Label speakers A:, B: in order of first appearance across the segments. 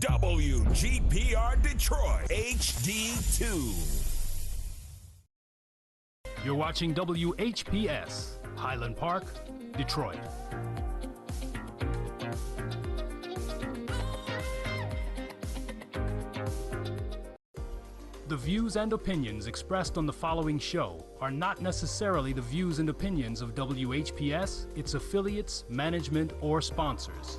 A: WGPR Detroit HD2.
B: You're watching WHPS, Highland Park, Detroit. The views and opinions expressed on the following show are not necessarily the views and opinions of WHPS, its affiliates, management, or sponsors.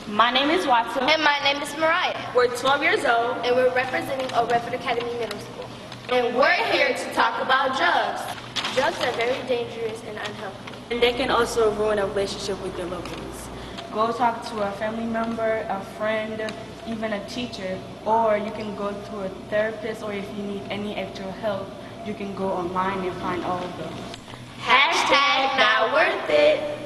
C: My name is Watson.
D: And my name is Mariah.
C: We're 12 years old.
D: And we're representing Old Redford Academy Middle School.
C: And we're here to talk about drugs.
D: Drugs are very dangerous and unhealthy.
C: And they can also ruin a relationship with your loved ones. Go talk to a family member, a friend, even a teacher, or you can go to a therapist, or if you need any extra help, you can go online and find all of those.
D: Hashtag not worth it.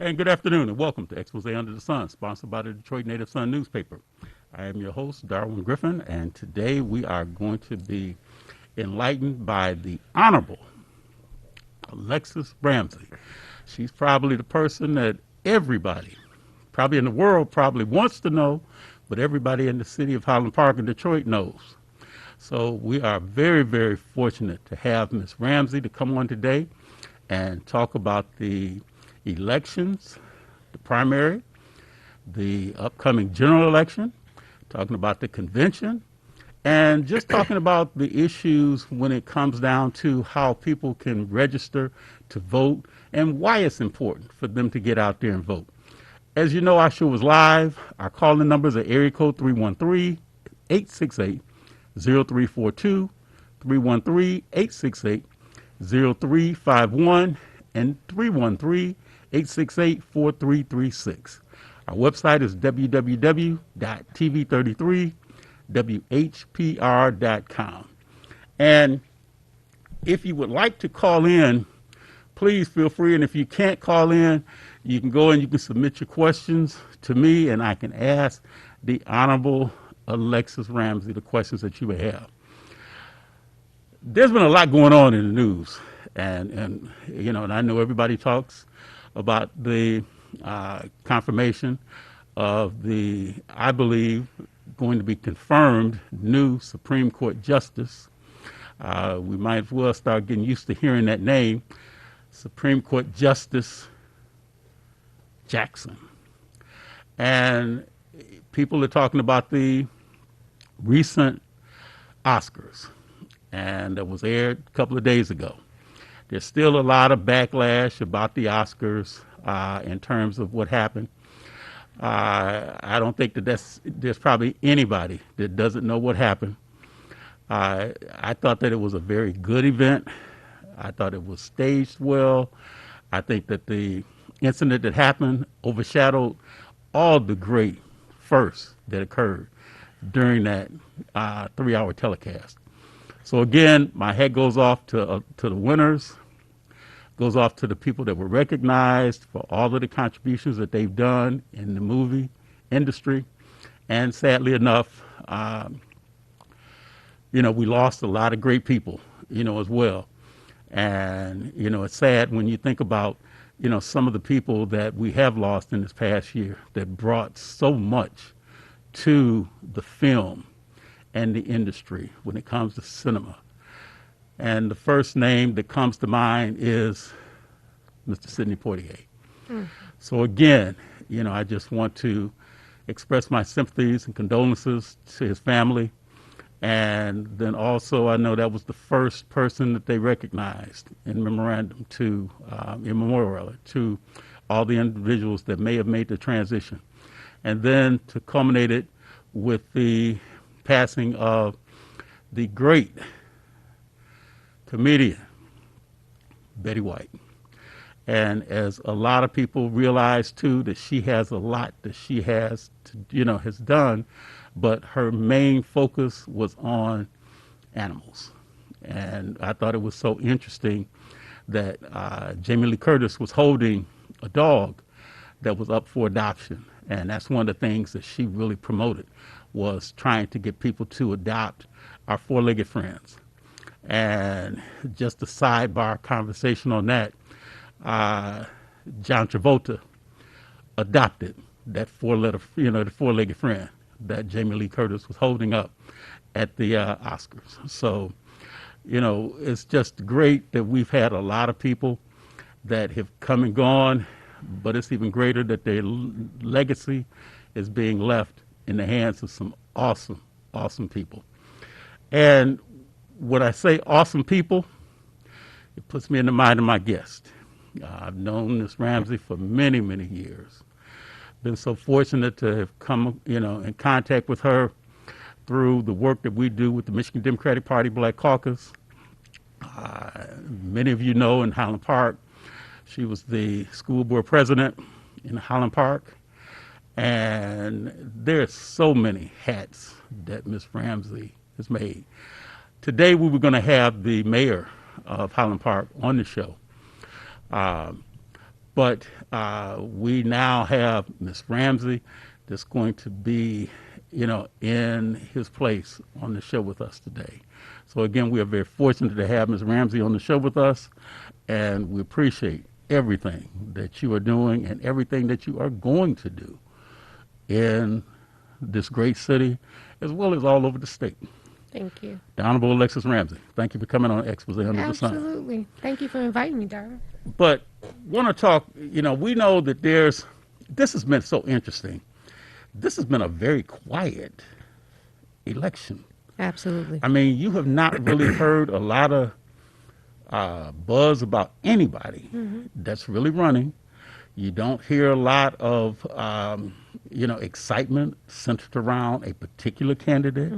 E: And good afternoon and welcome to Expose Under the Sun, sponsored by the Detroit Native Sun newspaper. I am your host, Darwin Griffin, and today we are going to be enlightened by the Honorable Alexis Ramsey. She's probably the person that everybody, probably in the world, probably wants to know, but everybody in the city of Highland Park and Detroit knows. So we are very, very fortunate to have Ms. Ramsey to come on today and talk about the elections, the primary, the upcoming general election, talking about the convention, and just talking about the issues when it comes down to how people can register to vote and why it's important for them to get out there and vote. As you know, our show is live. Our calling numbers are area code 313-868-0342, 313-868-0351, and 313-868-4336. Our website is www.tv33whpr.com. And if you would like to call in, please feel free. And if you can't call in, you can go and you can submit your questions to me, and I can ask the Honorable Alexis Ramsey the questions that you may have. There's been a lot going on in the news, and you know, and I know everybody talks about the confirmation of the, I believe, going to be confirmed new Supreme Court Justice. We might as well start getting used to hearing that name, Supreme Court Justice Jackson. And people are talking about the recent Oscars, and that was aired a couple of days ago. There's still a lot of backlash about the Oscars in terms of what happened. I don't think that there's probably anybody that doesn't know what happened. I thought that it was a very good event. I thought it was staged well. I think that the incident that happened overshadowed all the great firsts that occurred during that 3-hour telecast. So again, my hat goes off to the winners, goes off to the people that were recognized for all of the contributions that they've done in the movie industry. And sadly enough, you know, we lost a lot of great people, you know, as well. And, you know, it's sad when you think about, you know, some of the people that we have lost in this past year that brought so much to the film and the industry when it comes to cinema. And the first name that comes to mind is Mr. Sidney Poitier. So again, you know, I just want to express my sympathies and condolences to his family. And then also, I know that was the first person that they recognized in memorandum to, in memorial to all the individuals that may have made the transition. And then to culminate it with the passing of the great comedian Betty White. And as a lot of people realize too, that she has a lot that she has has done, but her main focus was on animals. And I thought it was so interesting that Jamie Lee Curtis was holding a dog that was up for adoption. And that's one of the things that she really promoted, was trying to get people to adopt our four-legged friends. And just a sidebar conversation on that, John Travolta adopted that the four-legged friend that Jamie Lee Curtis was holding up at the Oscars. So, it's just great that we've had a lot of people that have come and gone, but it's even greater that their legacy is being left in the hands of some awesome, awesome people. And when I say awesome people, it puts me in the mind of my guest. I've known Ms. Ramsey for many, many years. Been so fortunate to have come, in contact with her through the work that we do with the Michigan Democratic Party Black Caucus. Many of you know in Highland Park, she was the school board president in Highland Park. And there's so many hats that Ms. Ramsey has made. Today we were going to have the mayor of Highland Park on the show. But we now have Ms. Ramsey that's going to be, in his place on the show with us today. So again, we are very fortunate to have Ms. Ramsey on the show with us, and we appreciate everything that you are doing and everything that you are going to do in this great city, as well as all over the state.
F: Thank you.
E: The Honorable Alexis Ramsey, thank you for coming on Expose Under the Sun.
F: Absolutely. Thank you for inviting me, Dara.
E: But want to talk, we know that this has been so interesting. This has been a very quiet election.
F: Absolutely.
E: I mean, you have not really heard a lot of buzz about anybody that's really running. You don't hear a lot of, excitement centered around a particular candidate.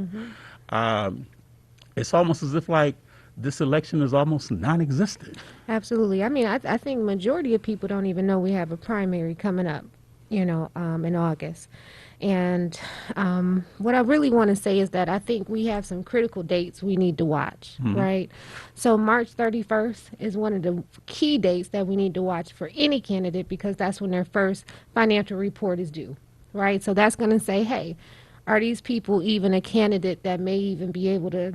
E: It's almost as if like this election is almost non-existent.
F: Absolutely. I mean, I think majority of people don't even know we have a primary coming up, in August. And what I really want to say is that I think we have some critical dates we need to watch, right? So March 31st is one of the key dates that we need to watch for any candidate, because that's when their first financial report is due, right? So that's going to say, hey, are these people even a candidate that may even be able to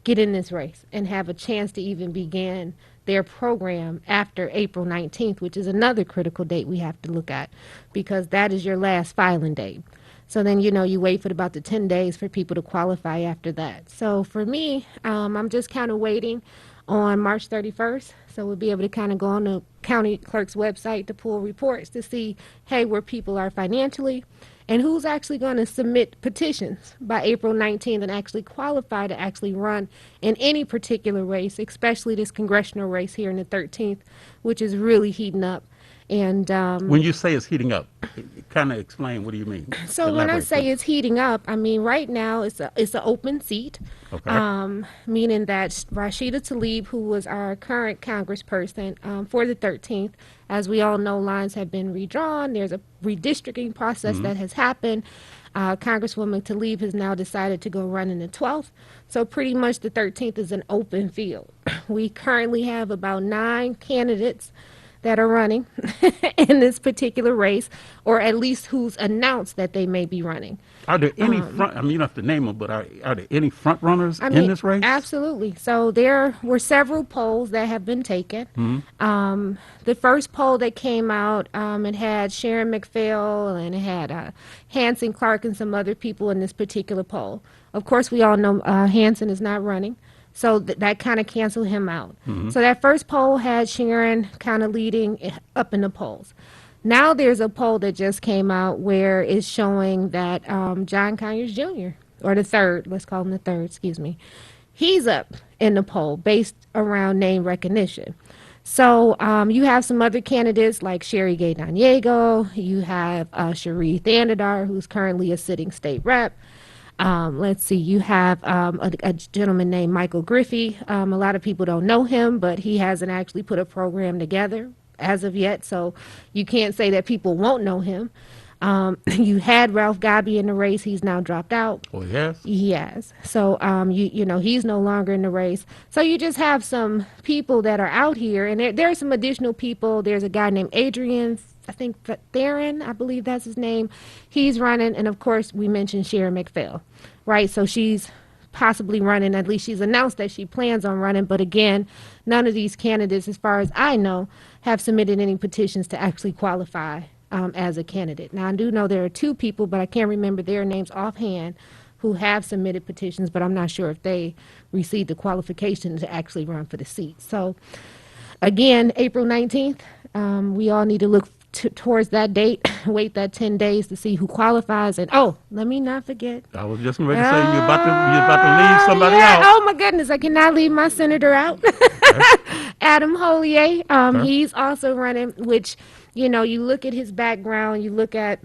F: get in this race and have a chance to even begin their program after April 19th, which is another critical date we have to look at, because that is your last filing date. So then, you wait for about the 10 days for people to qualify after that. So for me, I'm just kind of waiting on March 31st. So we'll be able to kind of go on the county clerk's website to pull reports to see, hey, where people are financially, and who's actually going to submit petitions by April 19th and actually qualify to actually run in any particular race, especially this congressional race here in the 13th, which is really heating up. And
E: when you say it's heating up, kind of explain, what do you mean?
F: So when I say it's heating up, I mean right now it's an open seat,
E: okay.
F: Meaning that Rashida Tlaib, who was our current congressperson for the 13th, as we all know, lines have been redrawn. There's a redistricting process that has happened. Congresswoman Tlaib has now decided to go run in the 12th. So pretty much the 13th is an open field. We currently have about 9 candidates that are running in this particular race, or at least who's announced that they may be running.
E: Are there any you don't have to name them, but are there any front runners in this race?
F: Absolutely. So there were several polls that have been taken. The first poll that came out, it had Sharon McPhail and it had Hanson Clark and some other people in this particular poll. Of course, we all know Hanson is not running. So that kind of canceled him out. So that first poll had Sharon kind of leading up in the polls. Now there's a poll that just came out where it's showing that John Conyers Jr., or the third, let's call him the third, excuse me, he's up in the poll based around name recognition. So you have some other candidates like Sherry Gay Daniego, you have Sharif Thandadar, who's currently a sitting state rep. Let's see, you have a gentleman named Michael Griffey. A lot of people don't know him, but he hasn't actually put a program together as of yet, so you can't say that people won't know him. You had Ralph Gabi in the race. He's now dropped out.
E: Oh, yes?
F: He has. So, you know, he's no longer in the race. So you just have some people that are out here, and there are some additional people. There's a guy named Adrian, I think Theron, I believe that's his name. He's running, and of course, we mentioned Sharon McPhail, right? So she's possibly running. At least she's announced that she plans on running. But again, none of these candidates, as far as I know, have submitted any petitions to actually qualify as a candidate. Now, I do know there are two people, but I can't remember their names offhand, who have submitted petitions, but I'm not sure if they received the qualification to actually run for the seat. So, again, April 19th, we all need to look towards that date, wait that 10 days to see who qualifies. And, oh, let me not forget.
E: I was just ready to say you're about to leave somebody
F: yeah.
E: out.
F: Oh, my goodness, I cannot leave my senator out. Adam Hollier, he's also running, which, you know, you look at his background, you look at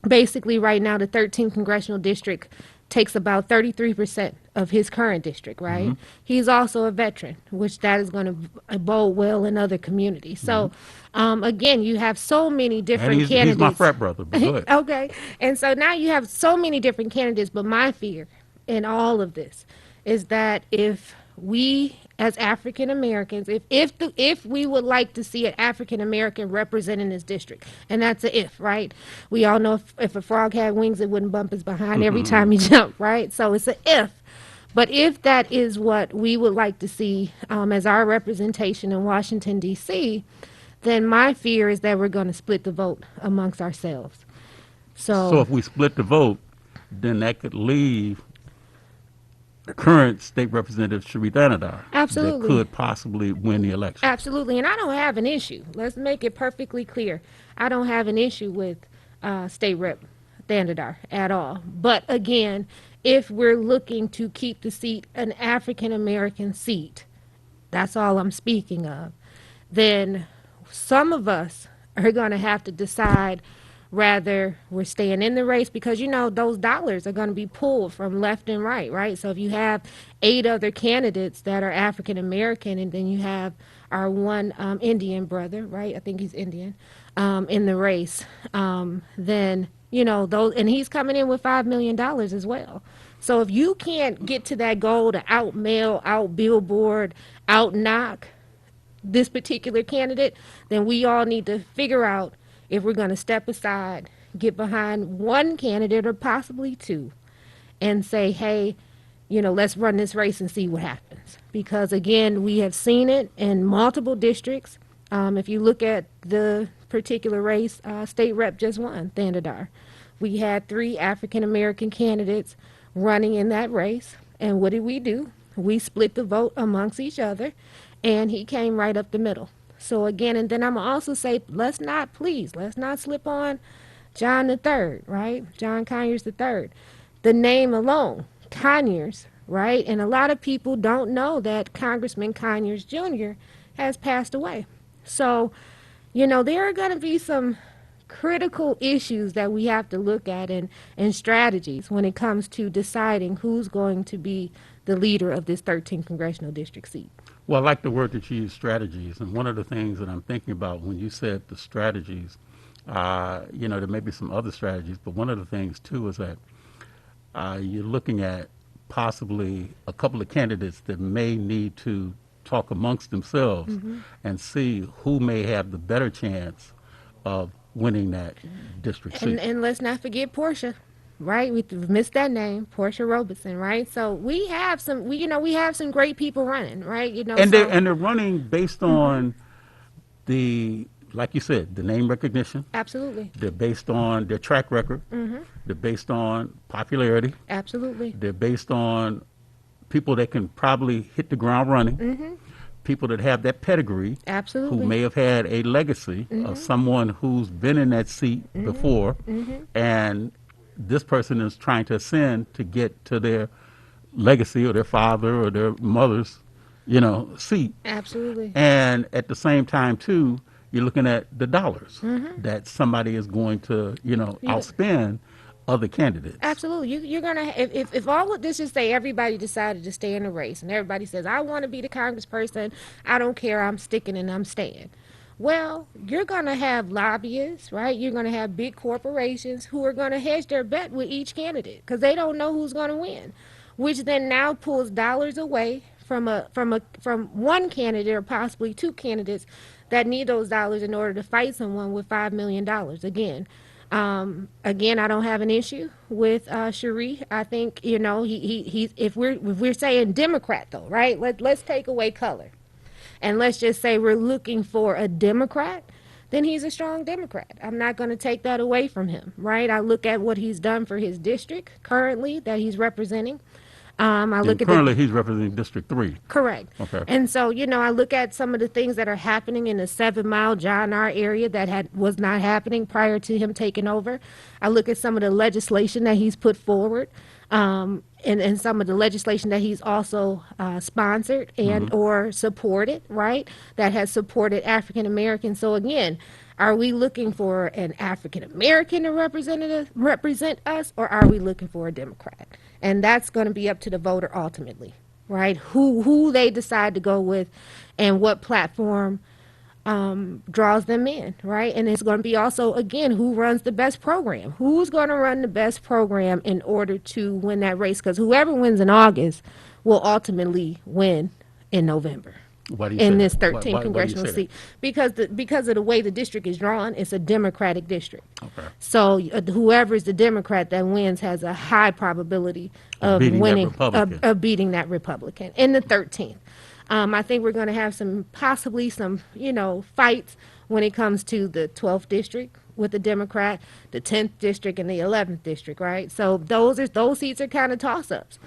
F: basically right now the 13th congressional district takes about 33% of his current district, right? Mm-hmm. He's also a veteran, which that is going to bode well in other communities. So, again, you have so many different candidates.
E: He's my frat brother, but go ahead.
F: Okay. And so now you have so many different candidates, but my fear in all of this is that if we as African Americans, if we would like to see an African American representing this district, and that's a if, right? We all know if a frog had wings, it wouldn't bump his behind every time he jumped, right? So it's a if. But if that is what we would like to see as our representation in Washington, D.C., then my fear is that we're going to split the vote amongst ourselves.
E: So if we split the vote, then that could leave current state representative Sharif Anadar
F: absolutely
E: that could possibly win the election.
F: Absolutely, and I don't have an issue. Let's make it perfectly clear. I don't have an issue with State Rep Anadar at all. But again, if we're looking to keep the seat an African American seat, that's all I'm speaking of, then some of us are going to have to decide rather we're staying in the race, because, you know, those dollars are going to be pulled from left and right? So if you have 8 other candidates that are African American, and then you have our one Indian brother, right? I think he's Indian, in the race, then, you know, those, and he's coming in with $5 million as well. So if you can't get to that goal to out-mail, out-billboard, out-knock this particular candidate, then we all need to figure out if we're going to step aside, get behind one candidate or possibly 2, and say, hey, you know, let's run this race and see what happens. Because, again, we have seen it in multiple districts. If you look at the particular race, State Rep just won, Anadar. We had 3 African-American candidates running in that race. And what did we do? We split the vote amongst each other, and he came right up the middle. So again, and then I'm going to also say, let's not slip on John III, right? John Conyers III. The name alone, Conyers, right? And a lot of people don't know that Congressman Conyers Jr. has passed away. So, you know, there are going to be some critical issues that we have to look at and strategies when it comes to deciding who's going to be the leader of this 13th congressional district seat.
E: Well, I like the word that you use, strategies. And one of the things that I'm thinking about when you said the strategies, you know, there may be some other strategies, but one of the things, too, is that you're looking at possibly a couple of candidates that may need to talk amongst themselves and see who may have the better chance of winning that district seat.
F: And let's not forget Portia. Right, we missed that name, Portia Robertson. Right, so we have some, we have some great people running. Right, you know,
E: and they're running based on the, like you said, the name recognition.
F: Absolutely.
E: They're based on their track record. They're based on popularity.
F: Absolutely.
E: They're based on people that can probably hit the ground running. People that have that pedigree.
F: Absolutely.
E: Who may have had a legacy of someone who's been in that seat before, and this person is trying to ascend to get to their legacy or their father or their mother's, you know, seat.
F: Absolutely.
E: And at the same time, too, you're looking at the dollars that somebody is going to, you know, outspend other candidates.
F: Absolutely. You're going to, if all of this, just say everybody decided to stay in the race and everybody says, I want to be the congressperson, I don't care, I'm sticking and I'm staying. Well, you're going to have lobbyists, right? You're going to have big corporations who are going to hedge their bet with each candidate because they don't know who's going to win, which then now pulls dollars away from one candidate or possibly two candidates that need those dollars in order to fight someone with $5 million. Again, I don't have an issue with Cherie. I think, you know, he's if we're saying Democrat though, right? Let's take away color. And let's just say we're looking for a Democrat, then he's a strong Democrat. I'm not going to take that away from him, right? I look at what he's done for his district currently that he's representing.
E: Currently, he's representing District 3.
F: Correct.
E: Okay.
F: And so, you know, I look at some of the things that are happening in the 7 Mile John R area that was not happening prior to him taking over. I look at some of the legislation that he's put forward, and some of the legislation that he's also sponsored and or supported, right, that has supported African Americans. So again, are we looking for an African American to represent us, or are we looking for a Democrat? And that's going to be up to the voter ultimately, right? Who they decide to go with and what platform draws them in, right? And it's going to be also, again, who runs the best program? Who's going to run the best program in order to win that race? Because whoever wins in August will ultimately win in November.
E: Why do you
F: in
E: say
F: this
E: that?
F: 13th
E: Why do you
F: congressional
E: say
F: seat, because of the way the district is drawn, it's a Democratic district.
E: Okay.
F: So whoever is the Democrat that wins has a high probability of
E: beating that
F: winning,
E: Republican.
F: of beating that Republican in the 13th. I think we're going to have possibly some, you know, fights when it comes to the 12th district with the Democrat, the 10th district, and the 11th district, right? So those seats are kind of toss-ups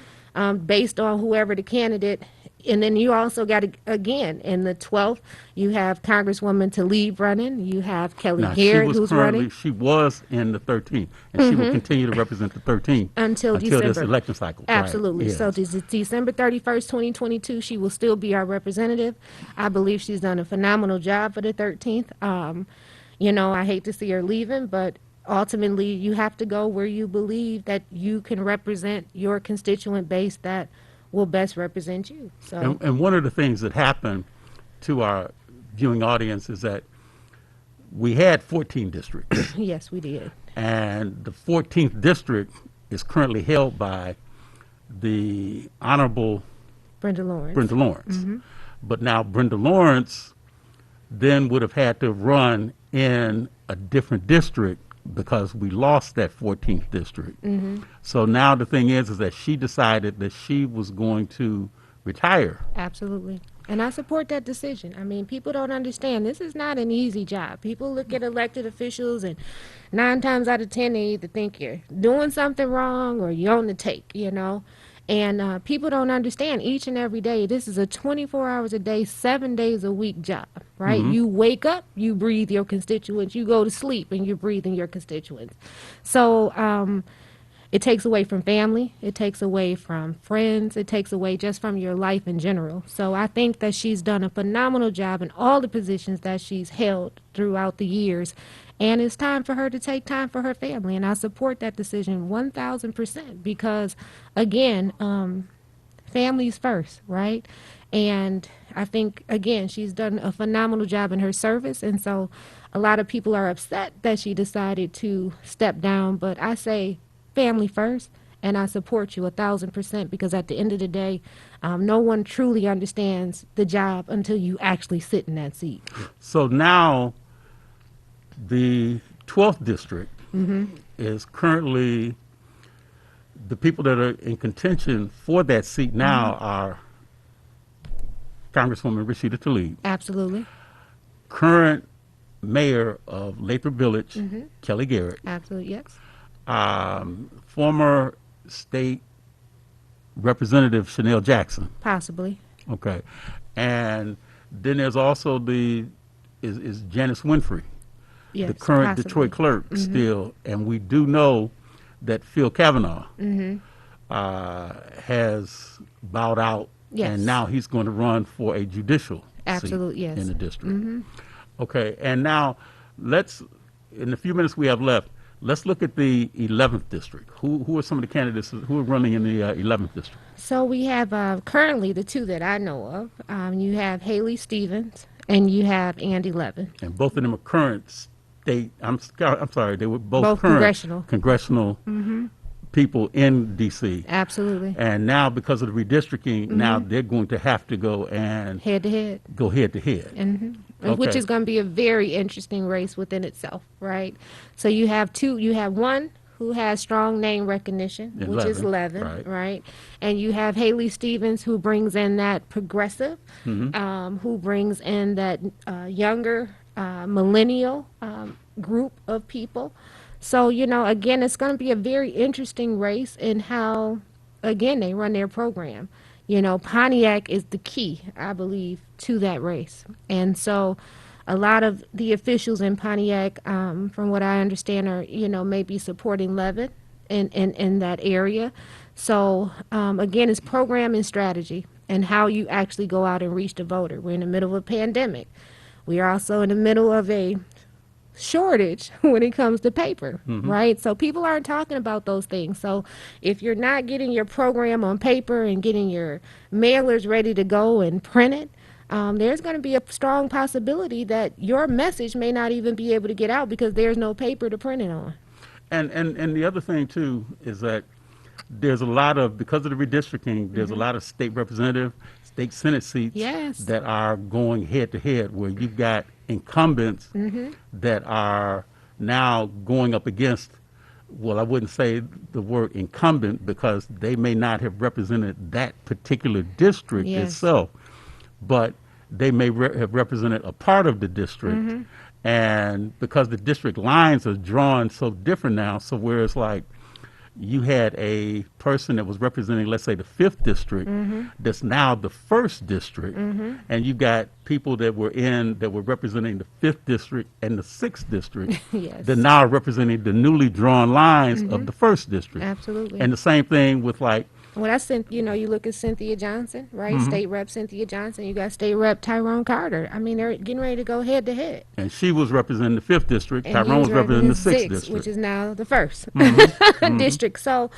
F: based on whoever the candidate. And then you also got, again, in the 12th, you have Congresswoman Tlaib running. You have Kelly Garrett, who's running.
E: She was in the 13th, and she will continue to represent the 13th
F: Until
E: this
F: December.
E: election cycle.
F: Absolutely.
E: Right.
F: So
E: Yes.
F: December 31st, 2022, she will still be our representative. I believe she's done a phenomenal job for the 13th. You know, I hate to see her leaving, but ultimately you have to go where you believe that you can represent your constituent base that will best represent you. So
E: And one of the things that happened to our viewing audience is that we had 14 districts,
F: yes, we did.
E: and the 14th district is currently held by the Honorable
F: Brenda Lawrence.
E: Brenda Lawrence. But now Brenda Lawrence then would have had to run in a different district because we lost that 14th district. So now the thing is that she decided that she was going to retire.
F: Absolutely. And I support that decision. I mean, people don't understand. This is not an easy job. People look at elected officials, and 9 times out of 10, they either think you're doing something wrong or you're on the take, you know. And people don't understand each and every day. This is a 24 hours a day, 7 days a week job, right? You wake up, you breathe your constituents. You go to sleep, and you're breathing your constituents. So it takes away from family. It takes away from friends. It takes away just from your life in general. So I think that she's done a phenomenal job in all the positions that she's held throughout the years. And it's time for her to take time for her family. And I support that decision 1,000% because, again, family's first, right? And I think, again, she's done a phenomenal job in her service. And so a lot of people are upset that she decided to step down. But I say family first, and I support you 1,000% because at the end of the day, no one truly understands the job until you actually sit in that seat.
E: So now the 12th district is currently, the people that are in contention for that seat now are Congresswoman Rashida Tlaib,
F: Absolutely.
E: current mayor of Lathrop Village, Kelly Garrett,
F: Absolutely, yes.
E: former state representative Chanel Jackson.
F: Possibly.
E: Okay. And then there's also is Janice Winfrey,
F: Yes.
E: the current
F: possibly.
E: Detroit clerk still. And we do know that Phil Kavanaugh has bowed out,
F: Yes.
E: and now he's going to run for a judicial
F: Absolutely,
E: seat
F: yes.
E: in the district. Okay. And now in the few minutes we have left, Let's look at the 11th district. Who are some of the candidates who are running in the 11th district?
F: So we have currently the two that I know of. You have Haley Stevens and you have Andy Levin.
E: And both of them are current state. I'm sorry, they were both
F: Both
E: current
F: congressional.
E: people in D.C.
F: Absolutely.
E: And now, because of the redistricting, now they're going to have to go and
F: Head to head.
E: go head to head.
F: Which
E: Okay.
F: is going to be a very interesting race within itself, right? So you have one who has strong name recognition,
E: And
F: which is
E: Levin,
F: Levin,
E: right.
F: right? And you have Haley Stevens, who brings in that progressive, who brings in that younger millennial group of people. So, again, it's going to be a very interesting race in how, again, they run their program. Pontiac is the key, I believe, to that race. And so a lot of the officials in Pontiac, from what I understand, are, maybe supporting Levin in that area. So, again, it's program and strategy and how you actually go out and reach the voter. We're in the middle of a pandemic. We are also in the middle of a shortage when it comes to paper, right? So people aren't talking about those things. So if you're not getting your program on paper and getting your mailers ready to go and print it, there's going to be a strong possibility that your message may not even be able to get out because there's no paper to print it on.
E: And the other thing too is that there's a lot of, because of the redistricting, there's a lot of state representative, state senate seats
F: Yes.
E: that are going head to head, where you've got incumbents that are now going up against, well, I wouldn't say the word incumbent because they may not have represented that particular district
F: Yes.
E: itself, but they may have represented a part of the district. And because the district lines are drawn so different now, so where it's like you had a person that was representing, let's say, the 5th district that's now the 1st district, and you got people that were representing the 5th district and the 6th district
F: Yes.
E: that now are representing the newly drawn lines of the 1st district.
F: Absolutely.
E: And the same thing with like,
F: Well, that's, you look at Cynthia Johnson, right? State Rep Cynthia Johnson. You got State Rep Tyrone Carter. I mean, they're getting ready to go head to head.
E: and she was representing the 5th district,
F: And
E: Tyrone
F: he's
E: was representing the 6th
F: sixth,
E: district.
F: which is now the 1st district. So,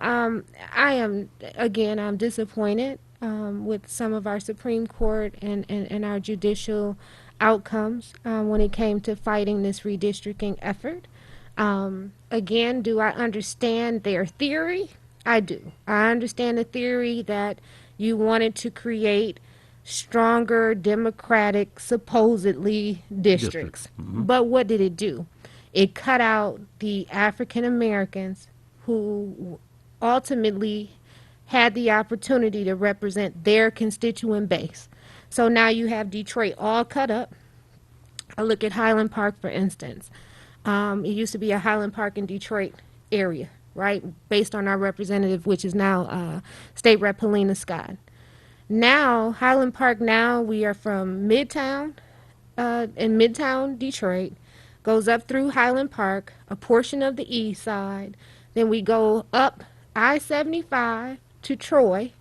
F: I am, again, I'm disappointed with some of our Supreme Court and our judicial outcomes when it came to fighting this redistricting effort. Again, do I understand their theory? I do. I understand the theory that you wanted to create stronger democratic, supposedly, districts. But what did it do? It cut out the African Americans who ultimately had the opportunity to represent their constituent base. So now you have Detroit all cut up. I look at Highland Park, for instance. It used to be a Highland Park in Detroit area, right, based on our representative, which is now State Rep Helena Scott. Now, Highland Park, now we are from Midtown, in Midtown Detroit, goes up through Highland Park, a portion of the east side, then we go up I-75 to Troy,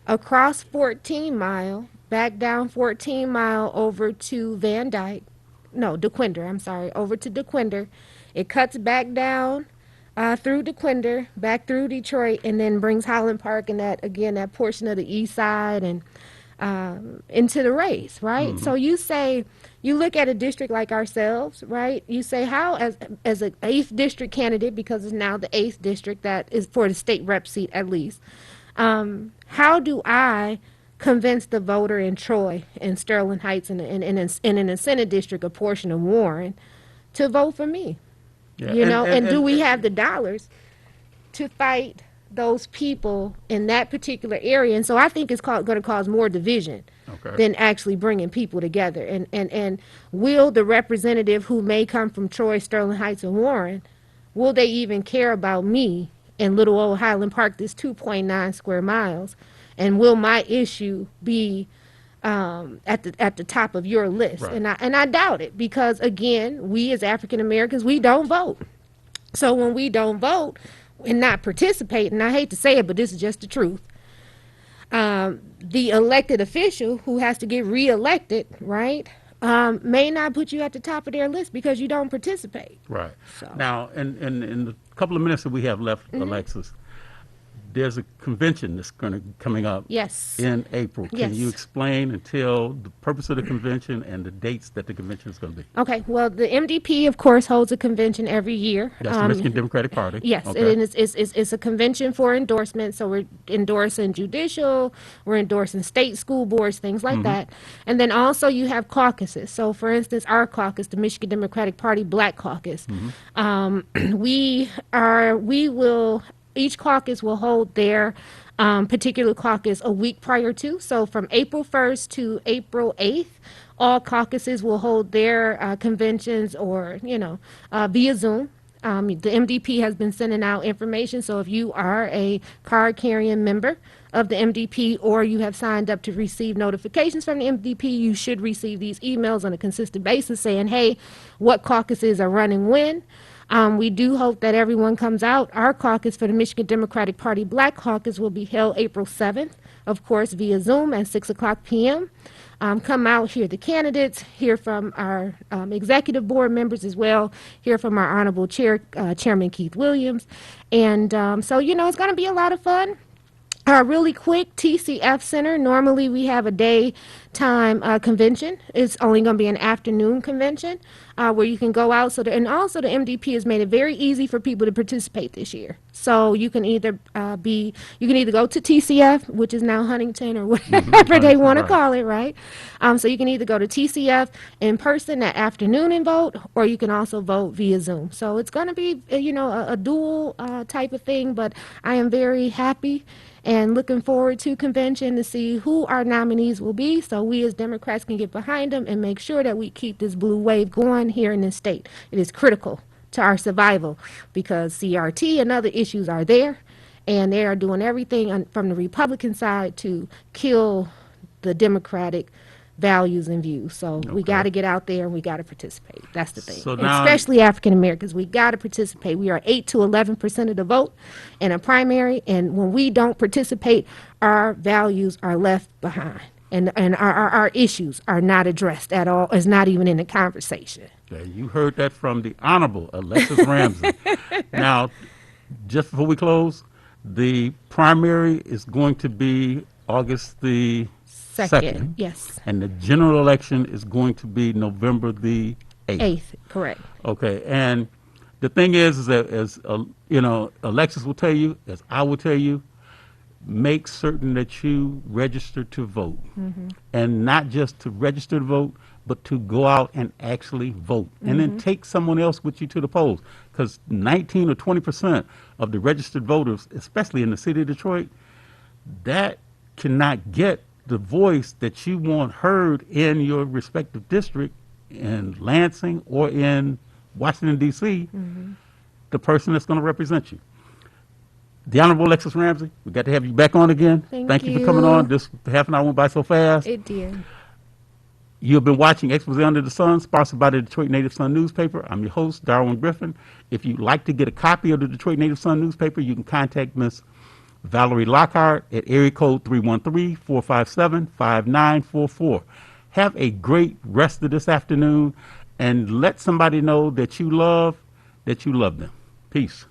F: across 14 Mile, back down 14 Mile over to DeQuinder, I'm sorry, over to DeQuinder. It cuts back down through DeQuinder, back through Detroit, and then brings Highland Park and that portion of the east side and into the race, right? So you look at a district like ourselves, right? You say, how, as an 8th district candidate, because it's now the 8th district that is for the state rep seat at least, how do I convince the voter in Troy and Sterling Heights and in the Senate district, a portion of Warren, to vote for me?
E: Yeah,
F: And do we have the dollars to fight those people in that particular area? And so I think it's going to cause more division than actually bringing people together. And will the representative who may come from Troy, Sterling Heights, and Warren, will they even care about me in little old Highland Park, this 2.9 square miles? And will my issue be at the top of your list?
E: Right.
F: And I doubt it, because again, we as African Americans, we don't vote. So when we don't vote and not participate, and I hate to say it, but this is just the truth, the elected official who has to get reelected, right, may not put you at the top of their list because you don't participate.
E: Right.
F: So.
E: Now, in the couple of minutes that we have left, Alexis, there's a convention that's coming up
F: Yes.
E: in April. Can you
F: Yes.
E: explain and tell the purpose of the convention and the dates that the convention is going to be?
F: Okay, well, the MDP, of course, holds a convention every year.
E: That's the Michigan Democratic Party.
F: Yes,
E: Okay.
F: and it's a convention for endorsement. So we're endorsing judicial, we're endorsing state school boards, things like that. And then also you have caucuses. So for instance, our caucus, the Michigan Democratic Party Black Caucus, each caucus will hold their particular caucus a week prior to. So from April 1st to April 8th, all caucuses will hold their conventions or, via Zoom. The MDP has been sending out information, so if you are a card-carrying member of the MDP or you have signed up to receive notifications from the MDP, you should receive these emails on a consistent basis saying, hey, what caucuses are running when. We do hope that everyone comes out. Our caucus for the Michigan Democratic Party Black Caucus will be held April 7th, of course, via Zoom at 6 o'clock p.m. Come out, hear the candidates, hear from our executive board members as well, hear from our honorable Chairman Keith Williams. And so, it's going to be a lot of fun. Really quick, TCF Center, normally we have a daytime convention. It's only going to be an afternoon convention where you can go out. And also the MDP has made it very easy for people to participate this year. So you can either go to TCF, which is now Huntington or whatever they want to call it, right? So you can either go to TCF in person that afternoon and vote, or you can also vote via Zoom. So it's going to be, a dual type of thing, but I am very happy and looking forward to convention to see who our nominees will be so we as Democrats can get behind them and make sure that we keep this blue wave going here in this state. It is critical to our survival because CRT and other issues are there, and they are doing everything from the Republican side to kill the Democratic values and views. So we got to get out there and we got to participate. That's the thing.
E: So now,
F: especially African Americans, we got to participate. We are 8 to 11% of the vote in a primary, and when we don't participate, our values are left behind, and our issues are not addressed at all. It's not even in the conversation.
E: okay, you heard that from the Honorable Alexis Ramsey. Now, just before we close, the primary is going to be August the 2nd.
F: Yes.
E: And the general election is going to be November the 8th.
F: 8th, correct.
E: Okay, and the thing is that as Alexis will tell you, as I will tell you, make certain that you register to vote, and not just to register to vote, but to go out and actually vote, and then take someone else with you to the polls, because 19 or 20% of the registered voters, especially in the city of Detroit, that cannot get the voice that you want heard in your respective district in Lansing or in Washington, D.C., the person that's going to represent you. The Honorable Alexis Ramsey, we got to have you back on again.
F: Thank
E: you for coming
F: you.
E: on. This half an hour went by so fast.
F: It did.
E: You've been watching Expose Under the Sun, sponsored by the Detroit Native Sun newspaper. I'm your host, Darwin Griffin. If you'd like to get a copy of the Detroit Native Sun newspaper, you can contact Ms. Valerie Lockhart at area code 313-457-5944. Have a great rest of this afternoon, and let somebody know that you love them. Peace.